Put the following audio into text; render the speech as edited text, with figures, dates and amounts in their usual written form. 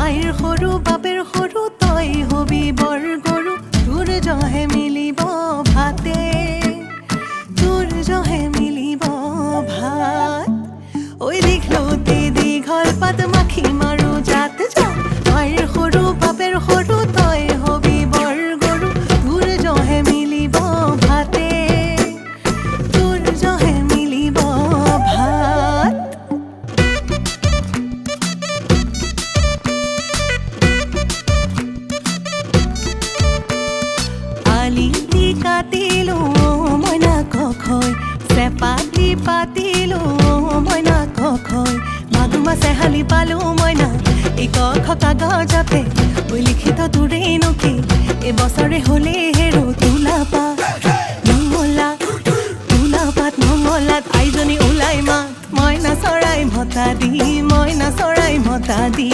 আইৰ সৰু বাপেৰ সৰু তই হবি বৰ গৰু তোৰ জহে মিলিব ভাতে তোৰ জহে মিলিব ভাত ঐ দীঘলতি দীঘল পাত মাখি মাৰো জাত জাত আইৰ সৰু বাপেৰ সৰু তই হবি বৰ গৰু তোৰ জহে মিলিব ভাতে তোৰ জহে মিলিব ভাত আলি দি কাটিলো মইনা কখৈ চেপাতি পাতিলো মইনা কখৈ মাগুৰ মাছে হালি পালো মইনা এই কখ কাগজতে ঐ লিখিত তোৰেই নকি এবছৰে হলে হেৰো তোলা পাত মঙলাত আইজনী ওলাই মাত মইনা চৰাই মতা দি